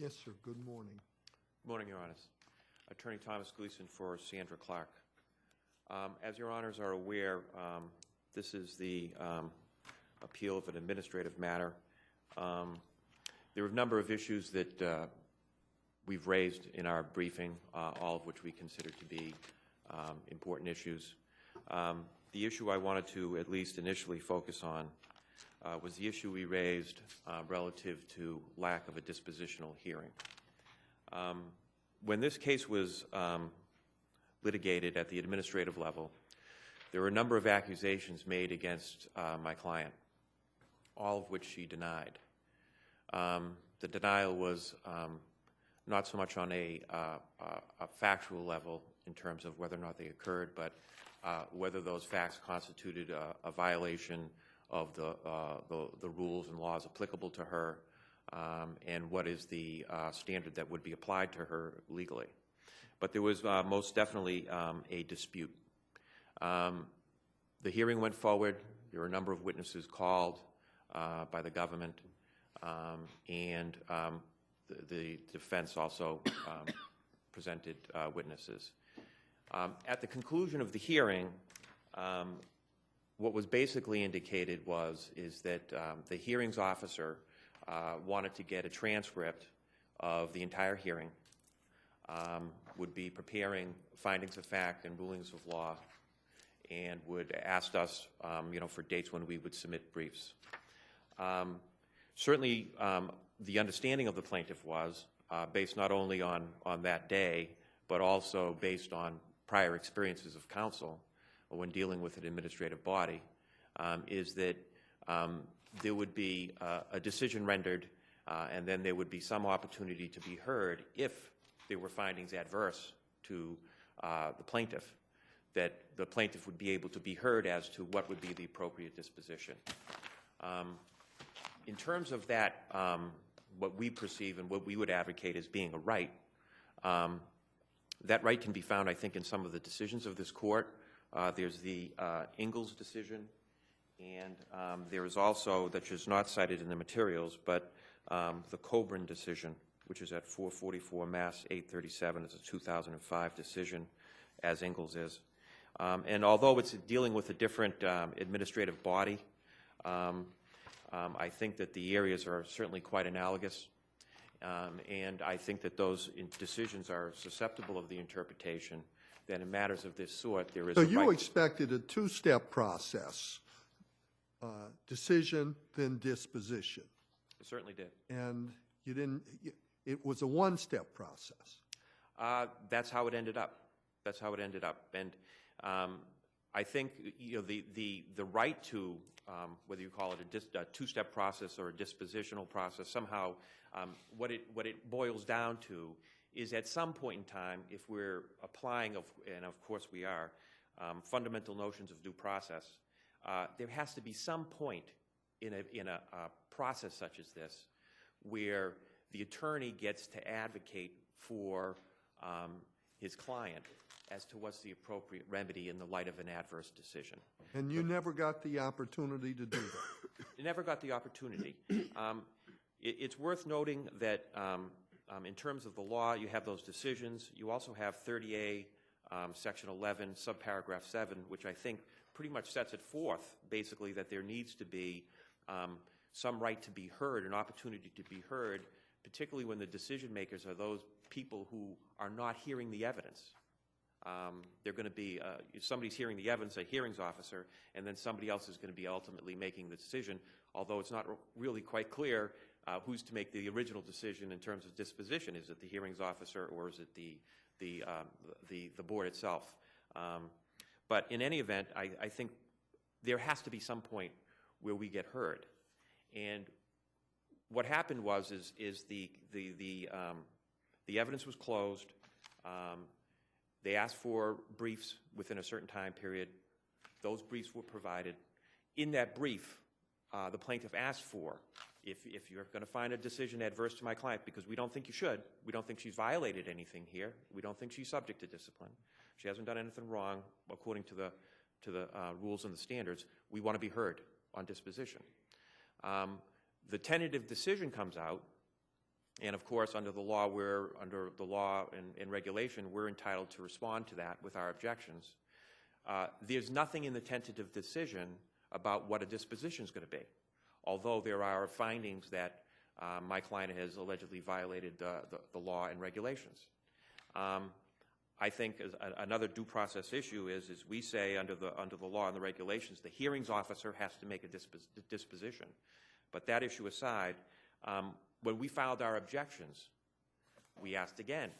Yes, sir. Good morning. Good morning, Your Honors. Attorney Thomas Gleason for Sandra Clark. As Your Honors are aware, this is the appeal of an administrative matter. There are a number of issues that we've raised in our briefing, all of which we consider to be important issues. The issue I wanted to at least initially focus on was the issue we raised relative to lack of a dispositional hearing. When this case was litigated at the administrative level, there were a number of accusations made against my client, all of which she denied. The denial was not so much on a factual level in terms of whether or not they occurred, but whether those facts constituted a violation of the rules and laws applicable to her, and what is the standard that would be applied to her legally. But there was most definitely a dispute. The hearing went forward. There were a number of witnesses called by the government, and the defense also presented witnesses. At the conclusion of the hearing, what was basically indicated is that the hearings officer wanted to get a transcript of the entire hearing, would be preparing findings of fact and rulings of law, and would ask us, for dates when we would submit briefs. Certainly, the understanding of the plaintiff was, based not only on that day, but also based on prior experiences of counsel when dealing with an administrative body, is that there would be a decision rendered, and then there would be some opportunity to be heard if there were findings adverse to the plaintiff, that the plaintiff would be able to be heard as to what would be the appropriate disposition. In terms of that, what we perceive and what we would advocate as being a right, that right can be found, I think, in some of the decisions of this court. There's the Ingalls decision, and there is also, that is not cited in the materials, but the Coburn decision, which is at 444 Mass 837. It's a 2005 decision, as Ingalls is. And although it's dealing with a different administrative body, I think that the areas are certainly quite analogous, and I think that those decisions are susceptible of the interpretation that in matters of this sort there is a right. So you expected a two-step process, decision, then disposition. I certainly did. And you didn't, it was a one-step process. That's how it ended up. That's how it ended up. And I think the right to, whether you call it a two-step process or a dispositional process, somehow what it boils down to is at some point in time, if we're applying, and of course we are, fundamental notions of due process, there has to be some point in a process such as this where the attorney gets to advocate for his client as to what's the appropriate remedy in the light of an adverse decision. And you never got the opportunity to do that? You never got the opportunity. It's worth noting that in terms of the law, you have those decisions. You also have 30A, Section 11, subparagraph 7, which I think pretty much sets it forth, basically, that there needs to be some right to be heard, an opportunity to be heard, particularly when the decision makers are those people who are not hearing the evidence. They're going to be, somebody's hearing the evidence, a hearings officer, and then somebody else is going to be ultimately making the decision, although it's not really quite clear who's to make the original decision in terms of disposition. Is it the hearings officer or is it the board itself? But in any event, I think there has to be some point where we get heard. And what happened was the evidence was closed. They asked for briefs within a certain time period. Those briefs were provided. In that brief, the plaintiff asked for, if you're going to find a decision adverse to my client, because we don't think you should, we don't think she's violated anything here, we don't think she's subject to discipline, she hasn't done anything wrong according to the rules and the standards, we want to be heard on disposition. The tentative decision comes out, And of course, under the law and regulation, we're entitled to respond to that with our objections. There's nothing in the tentative decision about what a disposition is going to be, although there are findings that my client has allegedly violated the law and regulations. I think another due process issue is we say under the law and the regulations, the hearings officer has to make a disposition. But that issue aside, when we filed our objections, we asked again,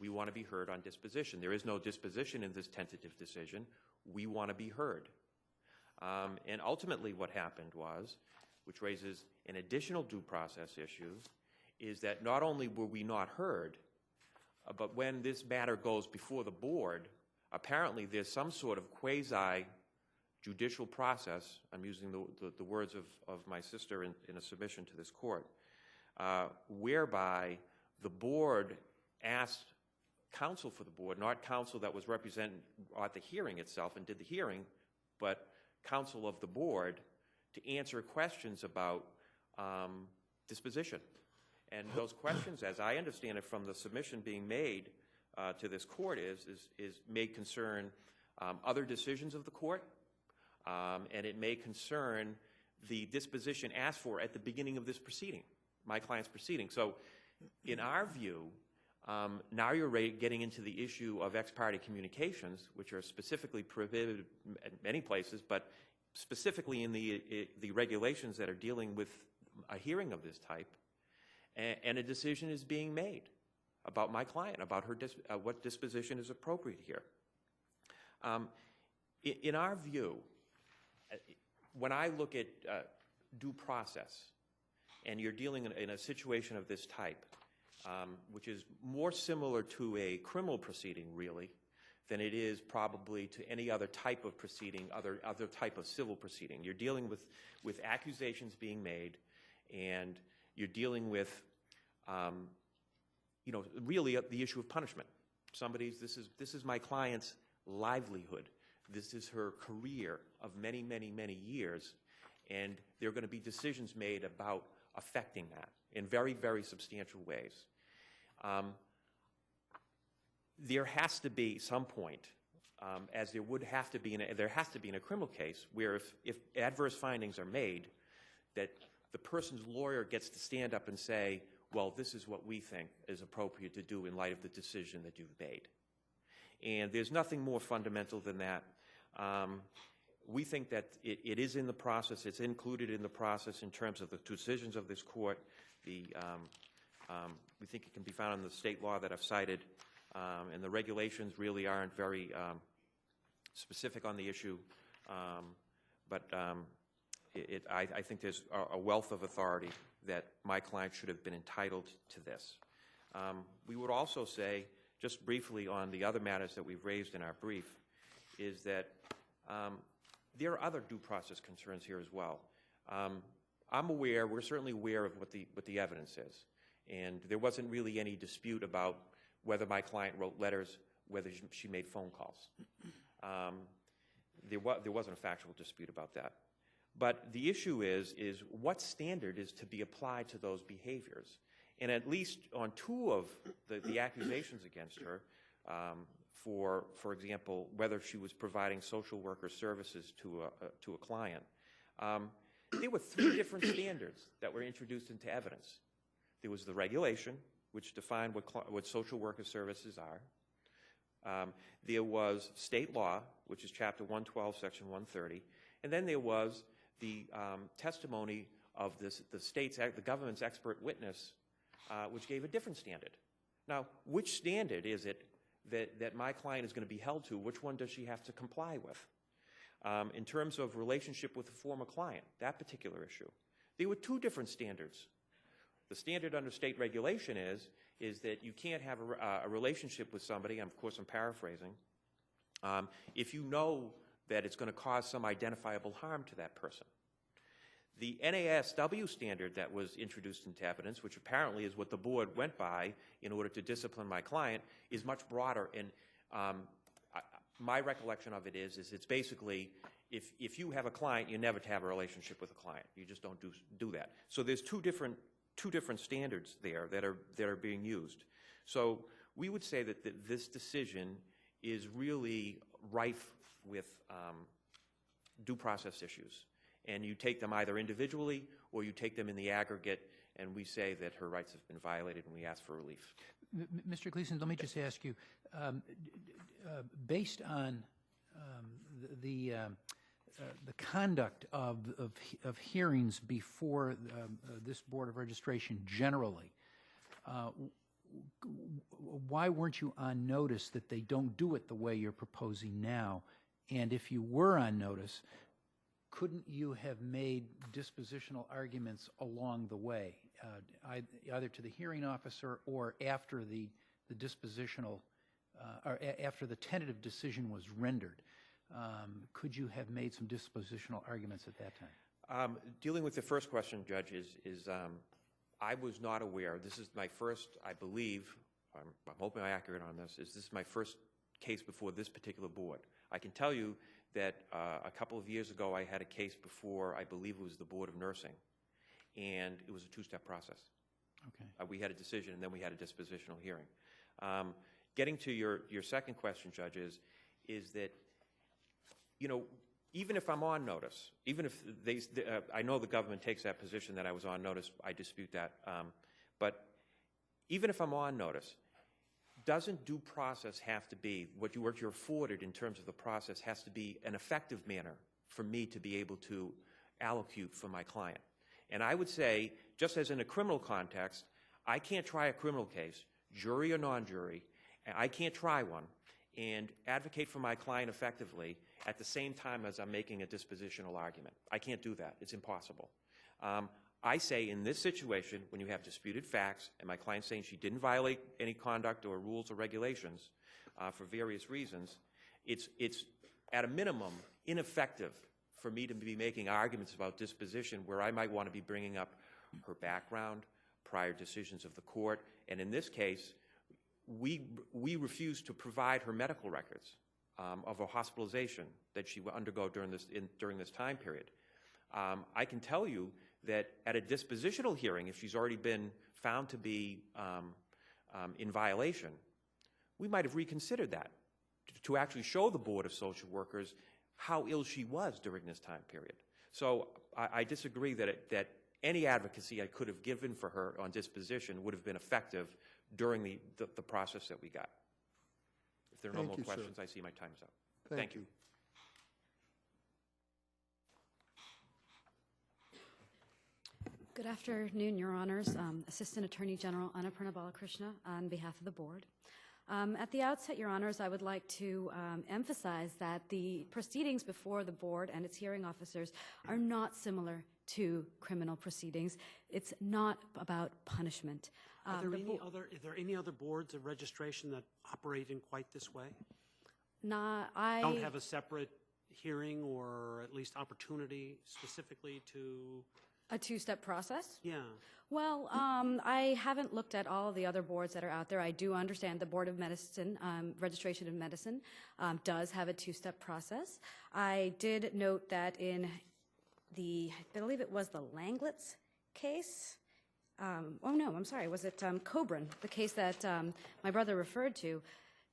we want to be heard on disposition. There is no disposition in this tentative decision. We want to be heard. And ultimately what happened was, which raises an additional due process issue, is that not only were we not heard, but when this matter goes before the board, apparently there's some sort of quasi-judicial process, I'm using the words of my sister in a submission to this court, whereby the board asked counsel for the board, not counsel that was represented at the hearing itself and did the hearing, but counsel of the board to answer questions about disposition. And those questions, as I understand it from the submission being made to this court, is may concern other decisions of the court, and it may concern the disposition asked for at the beginning of this proceeding, my client's proceeding. So in our view, now you're getting into the issue of ex parte communications, which are specifically prohibited in many places, but specifically in the regulations that are dealing with a hearing of this type, and a decision is being made about my client, about her what disposition is appropriate here. In our view, when I look at due process, and you're dealing in a situation of this type, which is more similar to a criminal proceeding, really, than it is probably to any other type of proceeding, other type of civil proceeding. You're dealing with accusations being made, and you're dealing with, really the issue of punishment. This is my client's livelihood. This is her career of many, many, many years, and there are going to be decisions made about affecting that in very, very substantial ways. There has to be some point, as there would have to be in a criminal case, where if adverse findings are made, that the person's lawyer gets to stand up and say, well, this is what we think is appropriate to do in light of the decision that you've made. And there's nothing more fundamental than that. We think that it is in the process, it's included in the process in terms of the decisions of this court. We think it can be found in the state law that I've cited, and the regulations really aren't very specific on the issue, but I think there's a wealth of authority that my client should have been entitled to this. We would also say, just briefly on the other matters that we've raised in our brief, is that there are other due process concerns here as well. We're certainly aware of what the evidence is, and there wasn't really any dispute about whether my client wrote letters, whether she made phone calls. There wasn't a factual dispute about that. But the issue is what standard is to be applied to those behaviors. And at least on two of the accusations against her, for example, whether she was providing social worker services to a client, there were three different standards that were introduced into evidence. There was the regulation, which defined what social worker services are. There was state law, which is Chapter 112, Section 130. And then there was the testimony of the government's expert witness, which gave a different standard. Now, which standard is it that my client is going to be held to? Which one does she have to comply with? In terms of relationship with a former client, that particular issue, there were two different standards. The standard under state regulation is that you can't have a relationship with somebody, and of course I'm paraphrasing, if you know that it's going to cause some identifiable harm to that person. The NASW standard that was introduced into evidence, which apparently is what the board went by in order to discipline my client, is much broader. And my recollection of it is it's basically if you have a client, you never have a relationship with a client. You just don't do that. So there's two different two different standards there that are being used. So we would say that this decision is really rife with due process issues. And you take them either individually or you take them in the aggregate, and we say that her rights have been violated and we ask for relief. Mr. Gleason, let me just ask you, based on the conduct of hearings before this Board of Registration generally, why weren't you on notice that they don't do it the way you're proposing now? And if you were on notice, couldn't you have made dispositional arguments along the way, either to the hearing officer or after the dispositional, or after the tentative decision was rendered? Could you have made some dispositional arguments at that time? Dealing with the first question, Judge, is I was not aware. This is my first, I believe, I'm hoping I'm accurate on this, this is my first case before this particular board. I can tell you that a couple of years ago I had a case before, I believe it was the Board of Nursing, and it was a two-step process. Okay. We had a decision and then we had a dispositional hearing. Getting to your second question, Judge, is that, you know, even if I'm on notice, even if I know the government takes that position that I was on notice, I dispute that, but even if I'm on notice, doesn't due process have to be, what you're afforded in terms of the process has to be an effective manner for me to be able to allocute for my client? And I would say, just as in a criminal context, I can't try a criminal case, jury or non-jury, I can't try one and advocate for my client effectively at the same time as I'm making a dispositional argument. I can't do that. It's impossible. I say in this situation, when you have disputed facts and my client's saying she didn't violate any conduct or rules or regulations for various reasons, it's at a minimum ineffective for me to be making arguments about disposition where I might want to be bringing up her background, prior decisions of the court, and in this case, we refused to provide her medical records of a hospitalization that she would undergo during this time period. I can tell you that at a dispositional hearing, if she's already been found to be in violation, we might have reconsidered that to actually show the Board of Social Workers how ill she was during this time period. So I disagree that any advocacy I could have given for her on disposition would have been effective during the process that we got. If there are no more questions, I see my time's up. Thank you. Good afternoon, Your Honors. Assistant Attorney General Annapurna Balakrishna on behalf of the Board. At the outset, Your Honors, I would like to emphasize that the proceedings before the Board and its hearing officers are not similar to criminal proceedings. It's not about punishment. Are there any other boards of registration that operate in quite this way? Don't have a separate hearing or at least opportunity specifically to... A two-step process? Yeah. Well, I haven't looked at all the other boards that are out there. I do understand the Board of Medicine, Registration of Medicine, does have a two-step process. I did note that in I believe it was the Langlitz case. Oh, no, I'm sorry. Was it Coburn, the case that my brother referred to?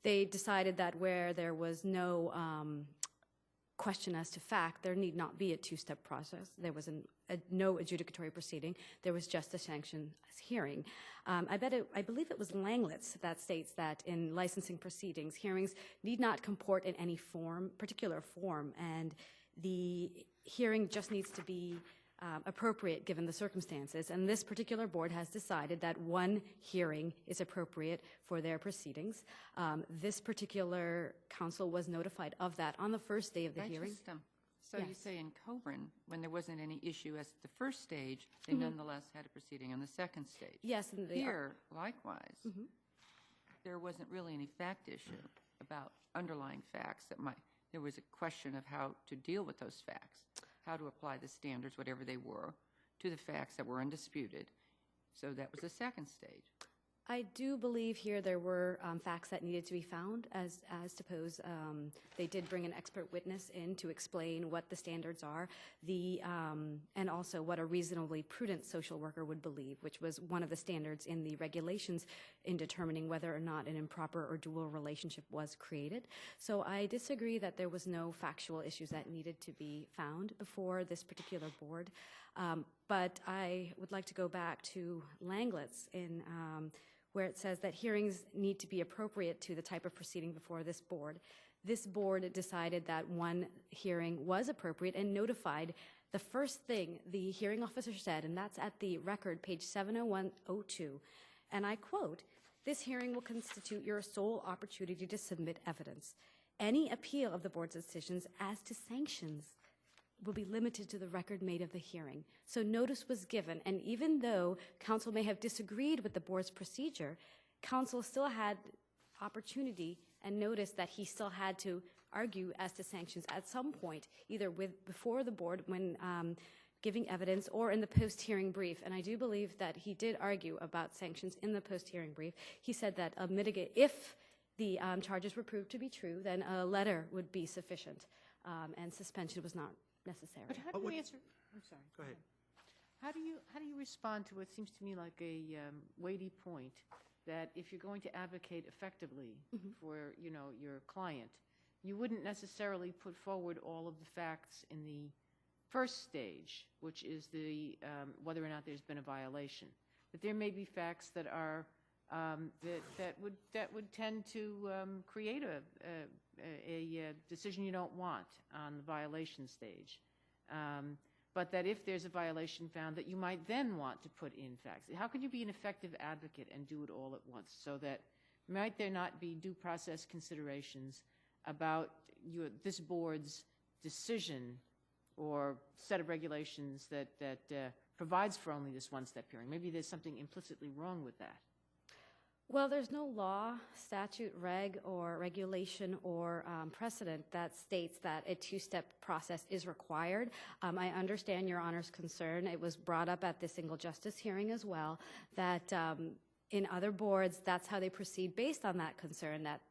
They decided that where there was no question as to fact, there need not be a two-step process. There was no adjudicatory proceeding. There was just a sanctions hearing. I believe it was Langlitz that states that in licensing proceedings, hearings need not comport in any particular form, and the hearing just needs to be appropriate given the circumstances. And this particular board has decided that one hearing is appropriate for their proceedings. This particular council was notified of that on the first day of the hearing. So yes. You say in Coburn, when there wasn't any issue at the first stage, they nonetheless had a proceeding on the second stage. Yes. And here, likewise, there wasn't really any fact issue about underlying facts. There was a question of how to deal with those facts, how to apply the standards, whatever they were, to the facts that were undisputed. So that was the second stage. I do believe here there were facts that needed to be found, as suppose they did bring an expert witness in to explain what the standards are, and also what a reasonably prudent social worker would believe, which was one of the standards in the regulations in determining whether or not an improper or dual relationship was created. So I disagree that there was no factual issues that needed to be found before this particular board. But I would like to go back to Langlet's in where it says that hearings need to be appropriate to the type of proceeding before this board. This board decided that one hearing was appropriate and notified the first thing the hearing officer said, and that's at the record, page 70102, and I quote, "This hearing will constitute your sole opportunity to submit evidence. Any appeal of the board's decisions as to sanctions will be limited to the record made of the hearing." So notice was given, and even though counsel may have disagreed with the board's procedure, counsel still had opportunity and notice that he still had to argue as to sanctions at some point, either before the board when giving evidence or in the post-hearing brief. And I do believe that he did argue about sanctions in the post-hearing brief. He said that if the charges were proved to be true, then a letter would be sufficient, and suspension was not necessary. But how do you answer, I'm sorry. Go ahead. How do you respond to what seems to me like a weighty point that if you're going to advocate effectively for, your client, you wouldn't necessarily put forward all of the facts in the first stage, which is the whether or not there's been a violation. That there may be facts that are that would tend to create a decision you don't want on the violation stage. But that if there's a violation found, that you might then want to put in facts. How could you be an effective advocate and do it all at once? So that might there not be due process considerations about this board's decision or set of regulations that provides for only this one-step hearing? Maybe there's something implicitly wrong with that. Well, there's no law, statute, reg, or regulation or precedent that states that a two-step process is required. I understand Your Honor's concern. It was brought up at the single justice hearing as well, that in other boards, that's how they proceed based on that concern, that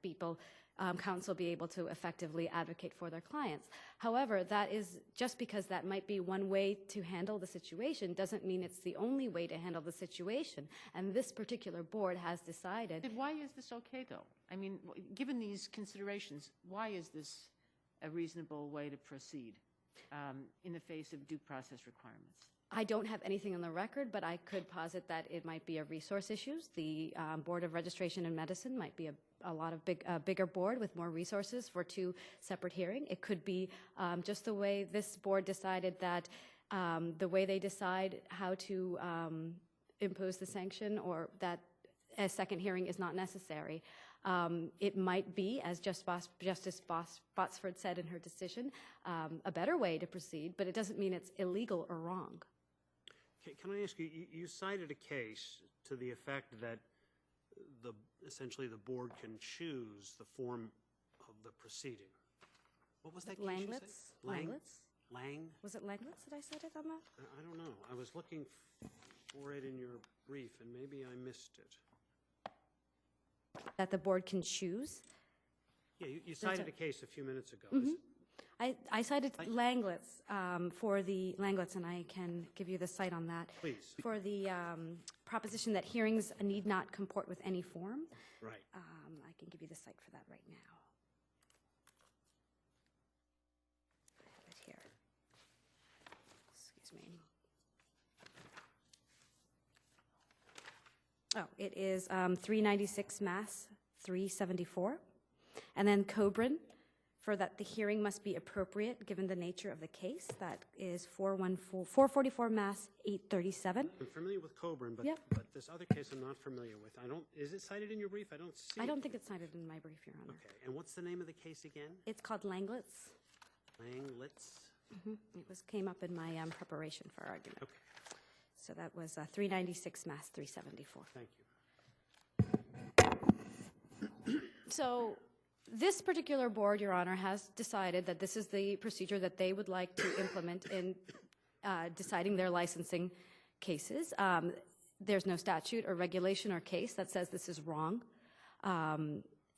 counsel be able to effectively advocate for their clients. However, that is just because that might be one way to handle the situation doesn't mean it's the only way to handle the situation. And this particular board has decided. Why is this okay, though? I mean, given these considerations, why is this a reasonable way to proceed in the face of due process requirements? I don't have anything on the record, but I could posit that it might be a resource issues. The Board of Registration in Medicine might be a bigger board with more resources for two separate hearings. It could be just the way this board decided that the way they decide how to impose the sanction or that a second hearing is not necessary. It might be, as Justice Botsford said in her decision, a better way to proceed, but it doesn't mean it's illegal or wrong. Can I ask you, you cited a case to the effect that essentially the board can choose the form of the proceeding. What was that case you said? Langlet's? Lang? Was it Langlet's that I cited on that? I don't know. I was looking for it in your brief, and maybe I missed it. That the board can choose? Yeah, you cited a case a few minutes ago. I cited Langlet's for the Langlet's, and I can give you the cite on that. Please. For the proposition that hearings need not comport with any form. Right. I can give you the cite for that right now. I have it here. Excuse me. Oh, it is 396 Mass 374. And then Coburn, for that the hearing must be appropriate given the nature of the case. That is 444 Mass 837. I'm familiar with Coburn, but, Yep. but this other case I'm not familiar with. Is it cited in your brief? I don't see it. I don't think it's cited in my brief, Your Honor. Okay, and what's the name of the case again? It's called Langlet's. Langlet's? It came up in my preparation for argument. Okay, So that was 396 Mass 374. thank you. So this particular board, Your Honor, has decided that this is the procedure that they would like to implement in deciding their licensing cases. there's no statute or regulation or case that says this is wrong.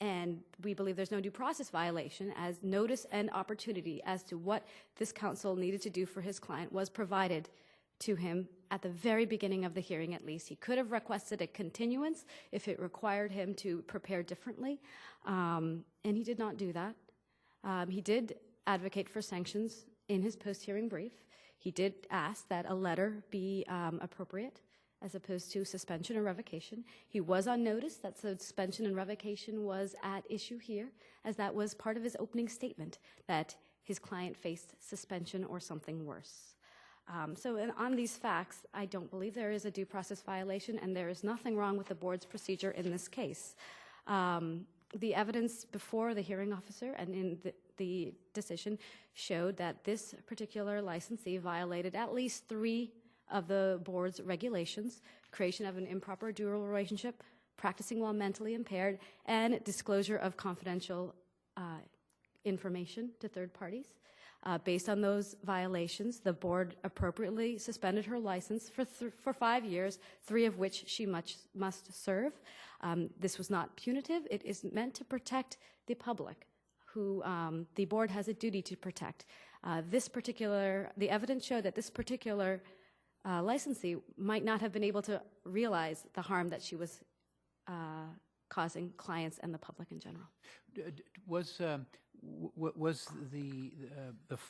And we believe there's no due process violation, as notice and opportunity as to what this counsel needed to do for his client was provided to him at the very beginning of the hearing, at least. He could have requested a continuance if it required him to prepare differently, and he did not do that. He did advocate for sanctions in his post-hearing brief. He did ask that a letter be appropriate as opposed to suspension or revocation. He was on notice that suspension and revocation was at issue here, as that was part of his opening statement, that his client faced suspension or something worse. So on these facts, I don't believe there is a due process violation, and there is nothing wrong with the board's procedure in this case. The evidence before the hearing officer and in the decision showed that this particular licensee violated at least 3 of the board's regulations: creation of an improper dual relationship, practicing while mentally impaired, and disclosure of confidential information to third parties. Based on those violations, the board appropriately suspended her license for 5 years, 3 of which she must serve. This was not punitive. It is meant to protect the public, who the board has a duty to protect. The evidence showed that this particular licensee might not have been able to realize the harm that she was causing clients and the public in general. Was the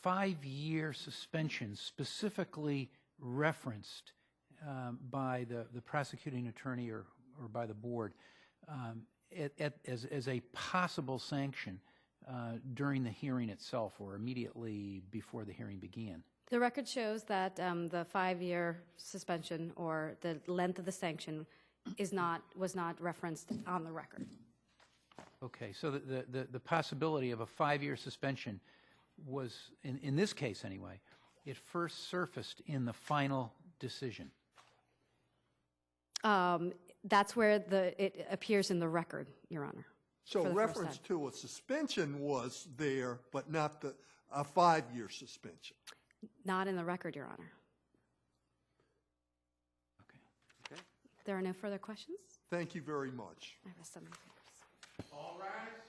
5-year suspension specifically referenced by the prosecuting attorney or by the board as a possible sanction during the hearing itself or immediately before the hearing began? The record shows that the 5-year suspension or the length of the sanction was not referenced on the record. Okay, so the possibility of a 5-year suspension was, in this case anyway, it first surfaced in the final decision. That's where it appears in the record, Your Honor. So reference to a suspension was there, but not a 5-year suspension. Not in the record, Your Honor. Okay. There are no further questions? Thank you very much. I rest on my papers. All rise.